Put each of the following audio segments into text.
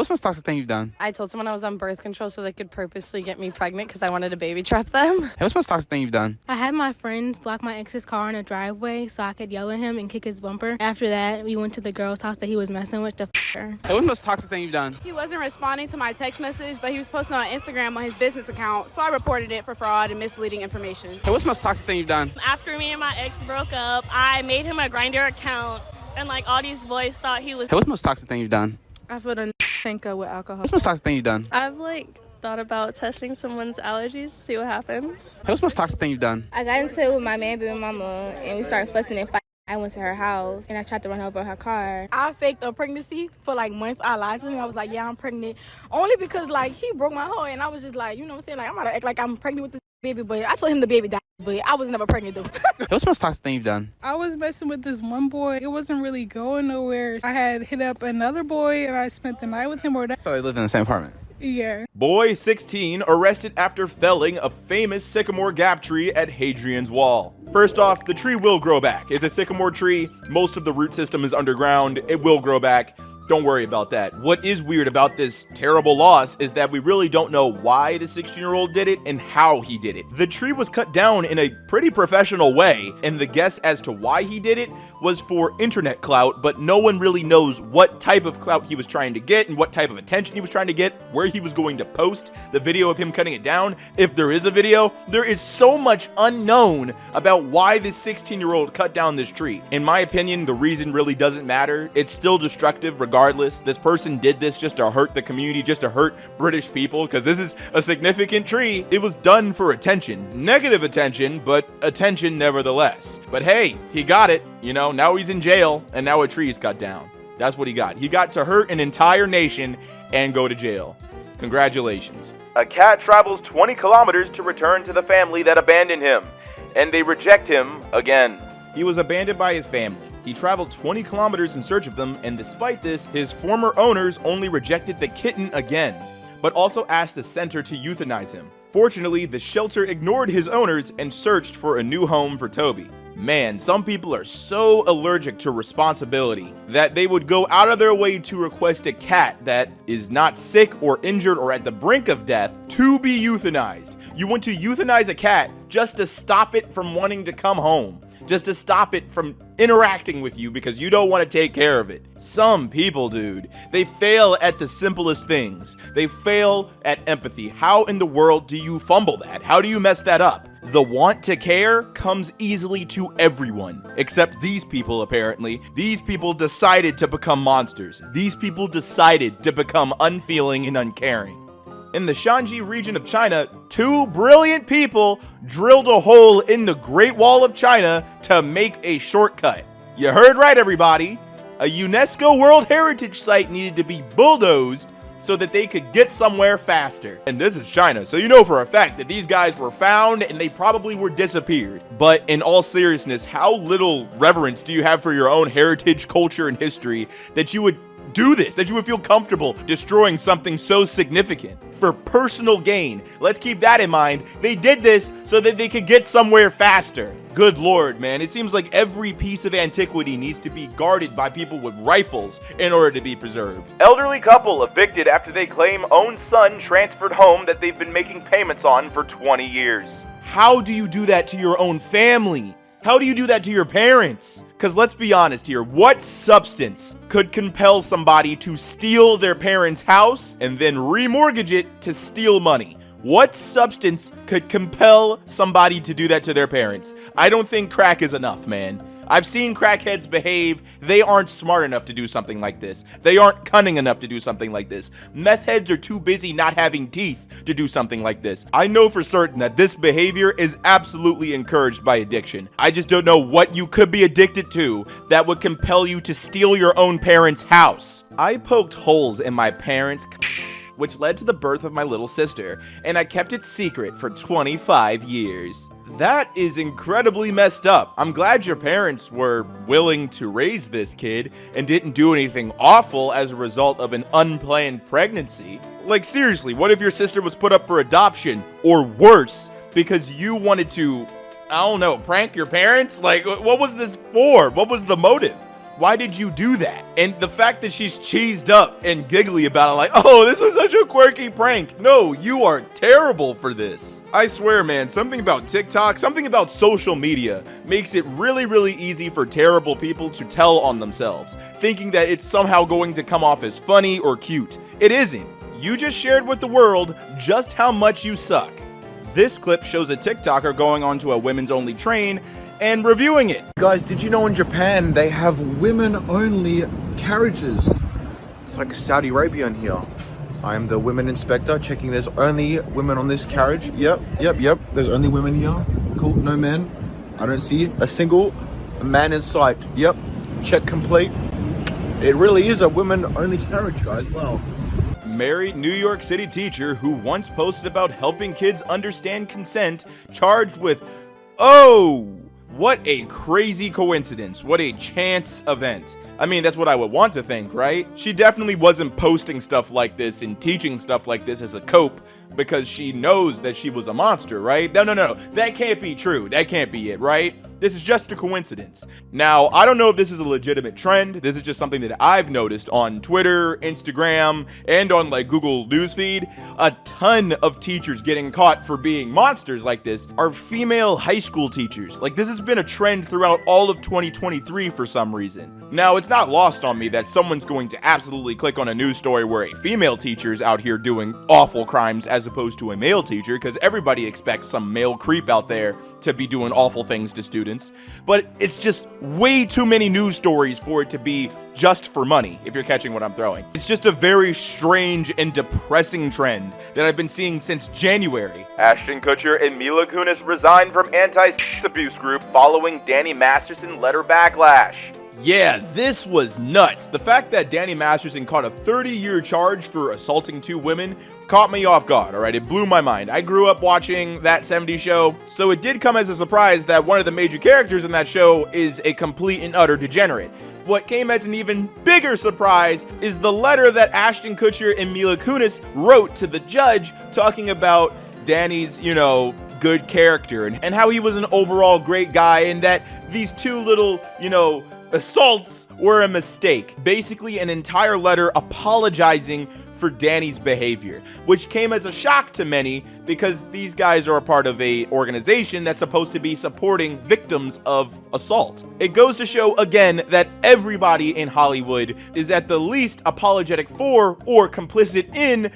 what's the most toxic thing you've done? I told someone I was on birth control so they could purposely get me pregnant because I wanted to baby trap them. Hey, what's the most toxic thing you've done? I had my friends block my ex's car in a driveway so I could yell at him and kick his bumper. After that, we went to the girl's house that he was messing with to her. Hey, what's the most toxic thing you've done? He wasn't responding to my text message, but he was posting on Instagram on his business account, so I reported it for fraud and misleading information. Hey, what's the most toxic thing you've done? After me and my ex broke up, I made him a Grindr account, and like all these boys thought he was. Hey, what's the most toxic thing you've done? I feel the thinker with alcohol. What's the most toxic thing you've done? I've thought about testing someone's allergies to see what happens. Hey, what's the most toxic thing you've done? I got into it with my man, baby mama, and we started fussing and fighting. I went to her house and I tried to run over her car. I faked a pregnancy for months. I lied to him. I was like, yeah, I'm pregnant. Only because he broke my heart, and I was just like, you know what I'm saying? I'm gonna act like I'm pregnant with this baby, but I told him the baby died, but I was never pregnant though. Hey, what's the most toxic thing you've done? I was messing with this one boy. It wasn't really going nowhere. I had hit up another boy and I spent the night with him So they lived in the same apartment? Yeah. Boy 16 arrested after felling a famous sycamore gap tree at Hadrian's Wall. First off, the tree will grow back. It's a sycamore tree. Most of the root system is underground. It will grow back. Don't worry about that. What is weird about this terrible loss is that we really don't know why the 16-year-old did it and how he did it. The tree was cut down in a pretty professional way, and the guess as to why he did it was for internet clout, but no one really knows what type of clout he was trying to get and what type of attention he was trying to get, where he was going to post the video of him cutting it down. If there is a video, there is so much unknown about why this 16-year-old cut down this tree. In my opinion, the reason really doesn't matter. It's still destructive regardless. This person did this just to hurt the community, just to hurt British people, because this is a significant tree. It was done for attention. Negative attention, but attention nevertheless. But hey, he got it. Now he's in jail, and now a tree is cut down. That's what he got. He got to hurt an entire nation and go to jail. Congratulations. A cat travels 20 kilometers to return to the family that abandoned him, and they reject him again. He was abandoned by his family. He traveled 20 kilometers in search of them, and despite this, his former owners only rejected the kitten again, but also asked the center to euthanize him. Fortunately, the shelter ignored his owners and searched for a new home for Toby. Man, some people are so allergic to responsibility that they would go out of their way to request a cat that is not sick or injured or at the brink of death to be euthanized. You want to euthanize a cat just to stop it from wanting to come home, just to stop it from interacting with you because you don't want to take care of it. Some people, dude, they fail at the simplest things. They fail at empathy. How in the world do you fumble that? How do you mess that up? The want to care comes easily to everyone, except these people apparently. These people decided to become monsters. These people decided to become unfeeling and uncaring. In the Shanxi region of China, two brilliant people drilled a hole in the Great Wall of China to make a shortcut. You heard right, everybody. A UNESCO World Heritage Site needed to be bulldozed so that they could get somewhere faster. And this is China, so you know for a fact that these guys were found and they probably were disappeared. But in all seriousness, how little reverence do you have for your own heritage, culture, and history that you would do this, that you would feel comfortable destroying something so significant for personal gain? Let's keep that in mind. They did this so that they could get somewhere faster. Good lord, man. It seems like every piece of antiquity needs to be guarded by people with rifles in order to be preserved. Elderly couple evicted after they claim own son transferred home that they've been making payments on for 20 years. How do you do that to your own family? How do you do that to your parents? Because let's be honest here, what substance could compel somebody to steal their parents' house and then remortgage it to steal money? What substance could compel somebody to do that to their parents? I don't think crack is enough, man. I've seen crackheads behave. They aren't smart enough to do something like this. They aren't cunning enough to do something like this. Meth heads are too busy not having teeth to do something like this. I know for certain that this behavior is absolutely encouraged by addiction. I just don't know what you could be addicted to that would compel you to steal your own parents' house. I poked holes in my parents' which led to the birth of my little sister, and I kept it secret for 25 years. That is incredibly messed up. I'm glad your parents were willing to raise this kid and didn't do anything awful as a result of an unplanned pregnancy. Like seriously, what if your sister was put up for adoption, or worse, because you wanted to, I don't know, prank your parents? Like, what was this for? What was the motive? Why did you do that? And the fact that she's cheesed up and giggly about it, like, oh, this was such a quirky prank. No, you are terrible for this. I swear, man, something about TikTok, something about social media makes it really, really easy for terrible people to tell on themselves, thinking that it's somehow going to come off as funny or cute. It isn't. You just shared with the world just how much you suck. This clip shows a TikToker going onto a women's only train and reviewing it. Guys, did you know in Japan they have women-only carriages? It's like Saudi Arabia in here. I am the women inspector checking there's only women on this carriage. Yep. There's only women here. Cool, no men. I don't see a single man in sight. Yep, check complete. It really is a women-only carriage, guys. Wow. Married New York City teacher who once posted about helping kids understand consent charged with, oh, what a crazy coincidence. What a chance event. I mean, that's what I would want to think, right? She definitely wasn't posting stuff like this and teaching stuff like this as a cope because she knows that she was a monster, right? No. That can't be true. That can't be it, right? This is just a coincidence. Now, I don't know if this is a legitimate trend. This is just something that I've noticed on Twitter, Instagram, and on like Google Newsfeed. A ton of teachers getting caught for being monsters like this are female high school teachers. Like, this has been a trend throughout all of 2023 for some reason. Now, it's not lost on me that someone's going to absolutely click on a news story where a female teacher is out here doing awful crimes as opposed to a male teacher, because everybody expects some male creep out there to be doing awful things to students. But it's just way too many news stories for it to be just for money, if you're catching what I'm throwing. It's just a very strange and depressing trend that I've been seeing since January. Ashton Kutcher and Mila Kunis resigned from anti-sex abuse group following Danny Masterson letter backlash. Yeah, this was nuts. The fact that Danny Masterson caught a 30-year charge for assaulting 2 women caught me off guard, alright? It blew my mind. I grew up watching That 70s Show, so it did come as a surprise that one of the major characters in that show is a complete and utter degenerate. What came as an even bigger surprise is the letter that Ashton Kutcher and Mila Kunis wrote to the judge talking about Danny's, good character and how he was an overall great guy and that these 2 little, assaults were a mistake. Basically, an entire letter apologizing for Danny's behavior, which came as a shock to many because these guys are a part of a organization that's supposed to be supporting victims of assault. It goes to show again that everybody in Hollywood is at the least apologetic for or complicit in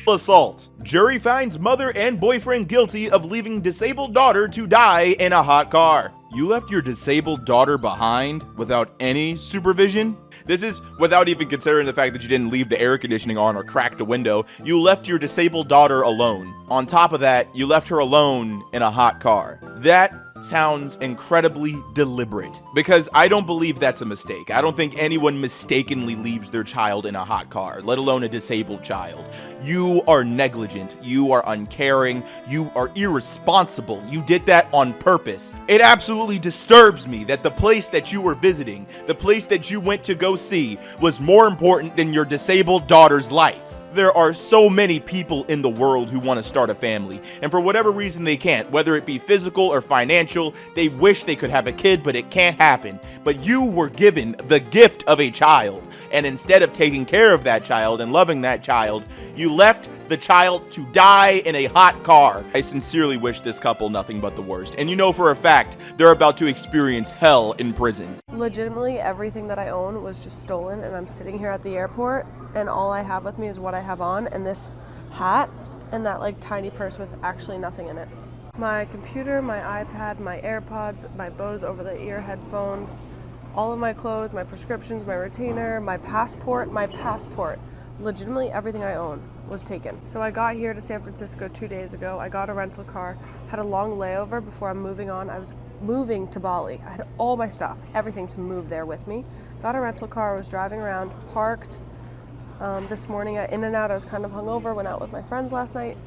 assault. Jury finds mother and boyfriend guilty of leaving disabled daughter to die in a hot car. You left your disabled daughter behind without any supervision? This is without even considering the fact that you didn't leave the air conditioning on or cracked a window. You left your disabled daughter alone. On top of that, you left her alone in a hot car. That sounds incredibly deliberate because I don't believe that's a mistake. I don't think anyone mistakenly leaves their child in a hot car, let alone a disabled child. You are negligent. You are uncaring. You are irresponsible. You did that on purpose. It absolutely disturbs me that the place that you were visiting, the place that you went to go see, was more important than your disabled daughter's life. There are so many people in the world who want to start a family, and for whatever reason they can't, whether it be physical or financial. They wish they could have a kid, but it can't happen. But you were given the gift of a child, and instead of taking care of that child and loving that child, you left the child to die in a hot car. I sincerely wish this couple nothing but the worst, and you know for a fact they're about to experience hell in prison. Legitimately, everything that I own was just stolen, and I'm sitting here at the airport, and all I have with me is what I have on, and this hat, and that like tiny purse with actually nothing in it. My computer, my iPad, my AirPods, my Bose over-the-ear headphones, all of my clothes, my prescriptions, my retainer, my passport, legitimately everything I own was taken. So I got here to San Francisco 2 days ago. I got a rental car, had a long layover before I'm moving on. I was moving to Bali. I had all my stuff, everything to move there with me. Got a rental car, was driving around, parked. This morning at In-N-Out, I was kind of hungover, went out with my friends last night.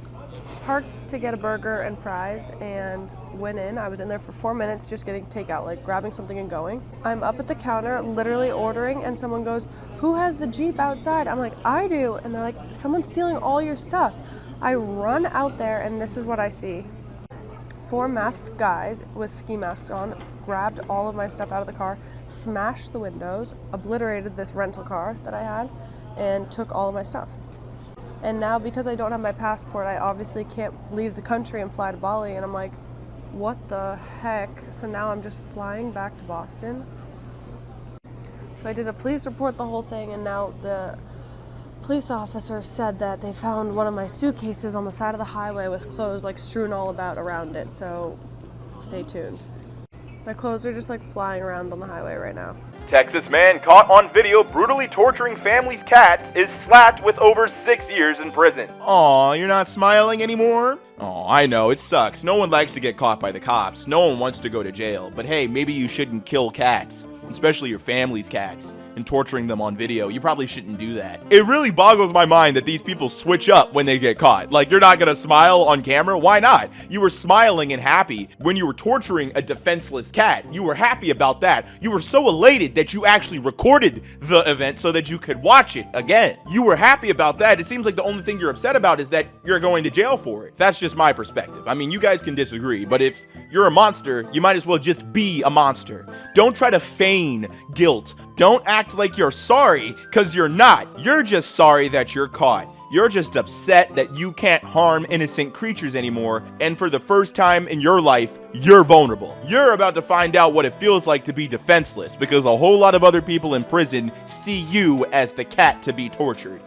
Parked to get a burger and fries and went in. I was in there for 4 minutes just getting takeout, like grabbing something and going. I'm up at the counter literally ordering and someone goes, "Who has the Jeep outside?" I'm like, "I do." And they're like, "Someone's stealing all your stuff." I run out there and this is what I see. 4 masked guys with ski masks on grabbed all of my stuff out of the car, smashed the windows, obliterated this rental car that I had, and took all of my stuff. And now, because I don't have my passport, I obviously can't leave the country and fly to Bali. And I'm like, what the heck? So now I'm just flying back to Boston. So I did a police report, the whole thing, and now the police officer said that they found one of my suitcases on the side of the highway with clothes like strewn all about around it. So stay tuned. My clothes are just like flying around on the highway right now. Texas man caught on video brutally torturing family's cats is slapped with over 6 years in prison. Aw, you're not smiling anymore? Oh, I know, it sucks. No one likes to get caught by the cops. No one wants to go to jail. But hey, maybe you shouldn't kill cats, especially your family's cats, and torturing them on video. You probably shouldn't do that. It really boggles my mind that these people switch up when they get caught. Like, you're not gonna smile on camera? Why not? You were smiling and happy when you were torturing a defenseless cat. You were happy about that. You were so elated that you actually recorded the event so that you could watch it again. You were happy about that. It seems like the only thing you're upset about is that you're going to jail for it. That's just my perspective. I mean, you guys can disagree, but if you're a monster, you might as well just be a monster. Don't try to feign guilt. Don't act like you're sorry, because you're not. You're just sorry that you're caught. You're just upset that you can't harm innocent creatures anymore, and for the first time in your life, you're vulnerable. You're about to find out what it feels like to be defenseless, because a whole lot of other people in prison see you as the cat to be tortured.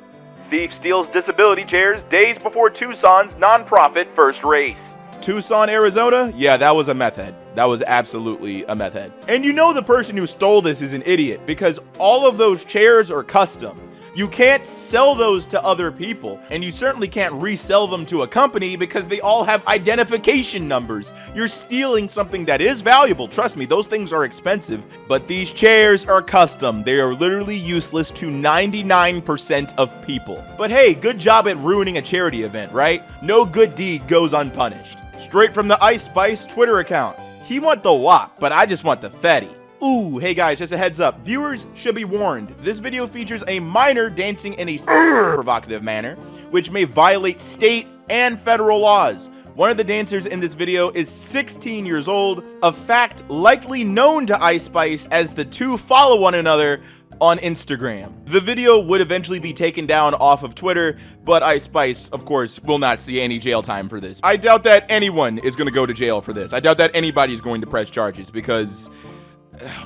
Thief steals disability chairs days before Tucson's nonprofit first race. Tucson, Arizona? Yeah, that was a meth head. That was absolutely a meth head. And you know the person who stole this is an idiot, because all of those chairs are custom. You can't sell those to other people, and you certainly can't resell them to a company because they all have identification numbers. You're stealing something that is valuable. Trust me, those things are expensive, but these chairs are custom. They are literally useless to 99% of people. But hey, good job at ruining a charity event, right? No good deed goes unpunished. Straight from the Ice Spice Twitter account. He want the WAP, but I just want the Fetty. Ooh, hey guys, just a heads up. Viewers should be warned. This video features a minor dancing in a provocative manner, which may violate state and federal laws. One of the dancers in this video is 16 years old, a fact likely known to Ice Spice as the two follow one another on Instagram. The video would eventually be taken down off of Twitter, but Ice Spice, of course, will not see any jail time for this. I doubt that anyone is going to go to jail for this. I doubt that anybody is going to press charges because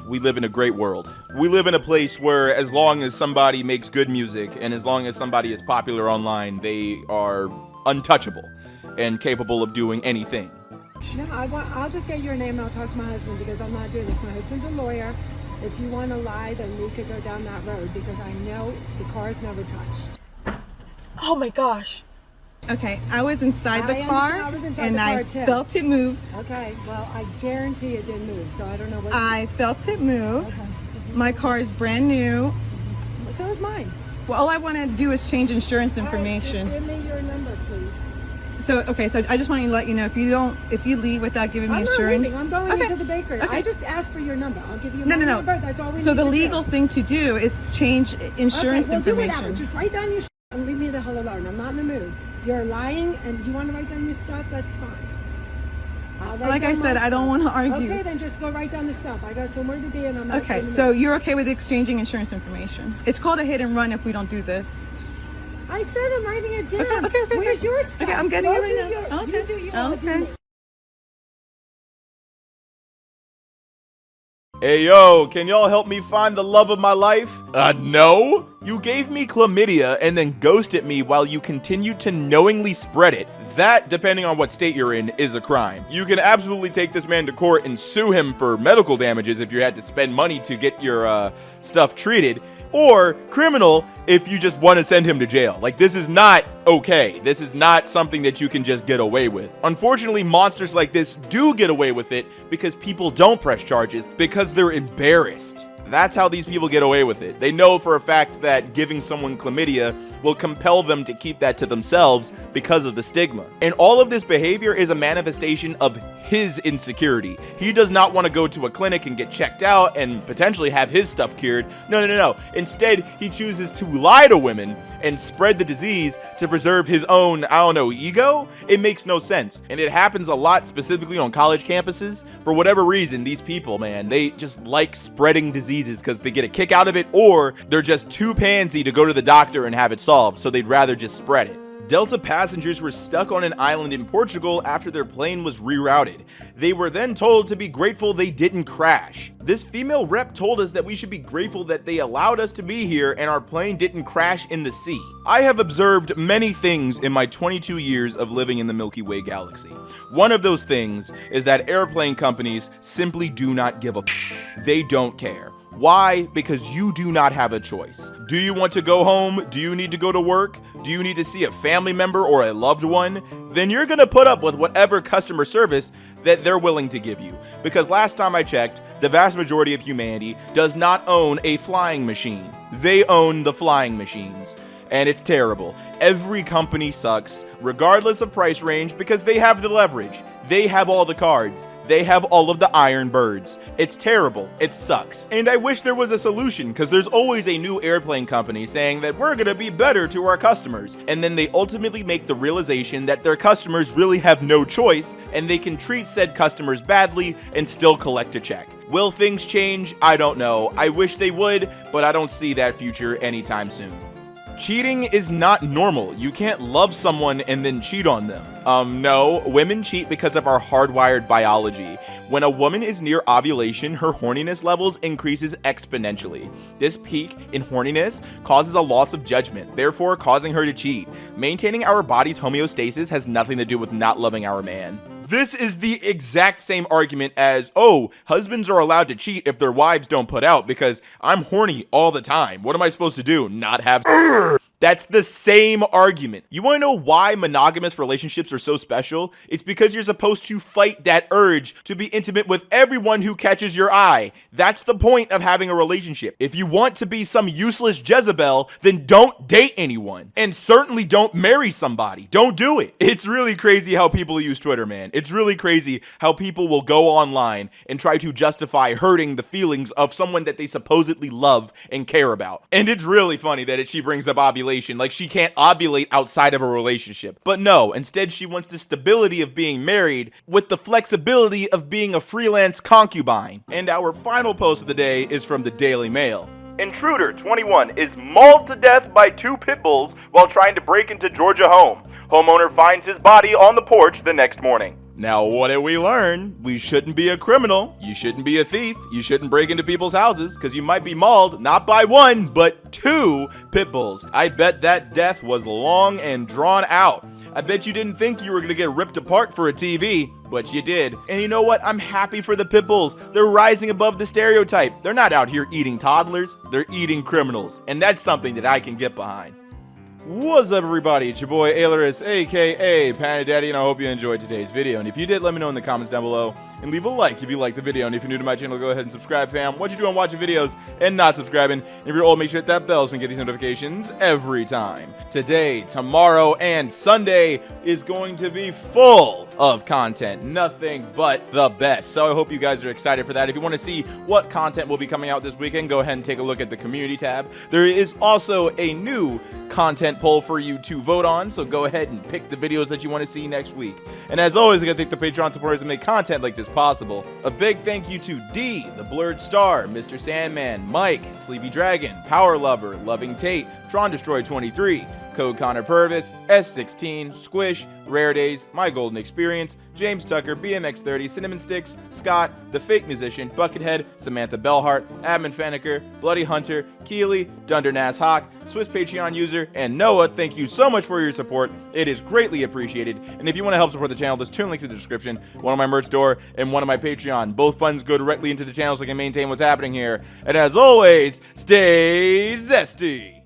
we live in a great world. We live in a place where as long as somebody makes good music and as long as somebody is popular online, they are untouchable and capable of doing anything. No, I'll just get your name and I'll talk to my husband because I'm not doing this. My husband's a lawyer. If you want to lie, then we could go down that road because I know the car's never touched. Oh my gosh. Okay, I was inside the car and I felt it move. Okay, well, I guarantee it didn't move, so I don't know what. I felt it move. Okay. My car is brand new. So is mine. Well, all I want to do is change insurance information. Just give me your number, please. So, okay, so I just want to let you know if you leave without giving me insurance. I'm not leaving. I'm going into the bakery. Okay. I just asked for your number. I'll give you my number. That's all we need So the to legal thing to do is change insurance information. Do whatever. Just write down your and leave me the hell alone. I'm not in the mood. You're lying and you want to write down your stuff, that's fine. Like I said, I don't want to argue. Okay, then just go write down the stuff. I got somewhere to be and I'm not. Okay, so you're okay with exchanging insurance information? It's called a hit and run if we don't do this. I said I'm writing it down. Okay. Where's your stuff? Okay, I'm getting it right now. Okay. You do okay. Hey yo, can y'all help me find the love of my life? No? You gave me chlamydia and then ghosted me while you continued to knowingly spread it. That, depending on what state you're in, is a crime. You can absolutely take this man to court and sue him for medical damages if you had to spend money to get your stuff treated, or criminal if you just want to send him to jail. Like, this is not okay. This is not something that you can just get away with. Unfortunately, monsters like this do get away with it because people don't press charges because they're embarrassed. That's how these people get away with it. They know for a fact that giving someone chlamydia will compel them to keep that to themselves because of the stigma. And all of this behavior is a manifestation of his insecurity. He does not want to go to a clinic and get checked out and potentially have his stuff cured. No. Instead, he chooses to lie to women and spread the disease to preserve his own, ego? It makes no sense. And it happens a lot, specifically on college campuses. For whatever reason, these people, man, they just like spreading diseases because they get a kick out of it, or they're just too pansy to go to the doctor and have it solved, so they'd rather just spread it. Delta passengers were stuck on an island in Portugal after their plane was rerouted. They were then told to be grateful they didn't crash. This female rep told us that we should be grateful that they allowed us to be here and our plane didn't crash in the sea. I have observed many things in my 22 years of living in the Milky Way galaxy. One of those things is that airplane companies simply do not give a They don't care. Why? Because you do not have a choice. Do you want to go home? Do you need to go to work? Do you need to see a family member or a loved one? Then you're gonna put up with whatever customer service that they're willing to give you. Because last time I checked, the vast majority of humanity does not own a flying machine. They own the flying machines. And it's terrible. Every company sucks, regardless of price range, because they have the leverage. They have all the cards. They have all of the iron birds. It's terrible. It sucks. And I wish there was a solution, because there's always a new airplane company saying that we're gonna be better to our customers. And then they ultimately make the realization that their customers really have no choice, and they can treat said customers badly and still collect a check. Will things change? I don't know. I wish they would, but I don't see that future anytime soon. Cheating is not normal. You can't love someone and then cheat on them. No, women cheat because of our hardwired biology. When a woman is near ovulation, her horniness levels increases exponentially. This peak in horniness causes a loss of judgment, therefore causing her to cheat. Maintaining our body's homeostasis has nothing to do with not loving our man. This is the exact same argument as, oh, husbands are allowed to cheat if their wives don't put out because I'm horny all the time. What am I supposed to do? Not have That's the same argument. You want to know why monogamous relationships are so special? It's because you're supposed to fight that urge to be intimate with everyone who catches your eye. That's the point of having a relationship. If you want to be some useless Jezebel, then don't date anyone. And certainly don't marry somebody. Don't do it. It's really crazy how people use Twitter, man. It's really crazy how people will go online and try to justify hurting the feelings of someone that they supposedly love and care about. And it's really funny that she brings up ovulation. Like she can't ovulate outside of a relationship. But no, instead she wants the stability of being married with the flexibility of being a freelance concubine. And our final post of the day is from the Daily Mail. Intruder 21 is mauled to death by 2 pit bulls while trying to break into Georgia home. Homeowner finds his body on the porch the next morning. Now, what did we learn? We shouldn't be a criminal. You shouldn't be a thief. You shouldn't break into people's houses because you might be mauled, not by 1, but 2 pit bulls. I bet that death was long and drawn out. I bet you didn't think you were gonna get ripped apart for a TV, but you did. And you know what? I'm happy for the pit bulls. They're rising above the stereotype. They're not out here eating toddlers. They're eating criminals. And that's something that I can get behind. What's up, everybody? It's your boy Ailurus, aka Panda Daddy, and I hope you enjoyed today's video. And if you did, let me know in the comments down below, and leave a like if you liked the video. And if you're new to my channel, go ahead and subscribe, fam. What you doing watching videos and not subscribing? And if you're old, make sure to hit that bell so you can get these notifications every time. Today, tomorrow, and Sunday is going to be full of content. Nothing but the best. So I hope you guys are excited for that. If you want to see what content will be coming out this weekend, go ahead and take a look at the community tab. There is also a new content poll for you to vote on, so go ahead and pick the videos that you want to see next week. And as always, I gotta thank the Patreon supporters that make content like this possible. A big thank you to D, the Blurred Star, Mr. Sandman, Mike, Sleepy Dragon, Power Lover, Loving Tate, Tron Destroy 23, Code Connor Purvis, S16, Squish, Rare Days, My Golden Experience, James Tucker, BMX30, Cinnamon Sticks, Scott, The Fake Musician, Buckethead, Samantha Bellhart, Admin Faniker, Bloody Hunter, Keely, Dundernass Hawk, Swiss Patreon user, and Noah. Thank you so much for your support. It is greatly appreciated. And if you want to help support the channel, there's 2 links in the description, one on my merch store and one on my Patreon. Both funds go directly into the channel so I can maintain what's happening here. And as always, stay zesty.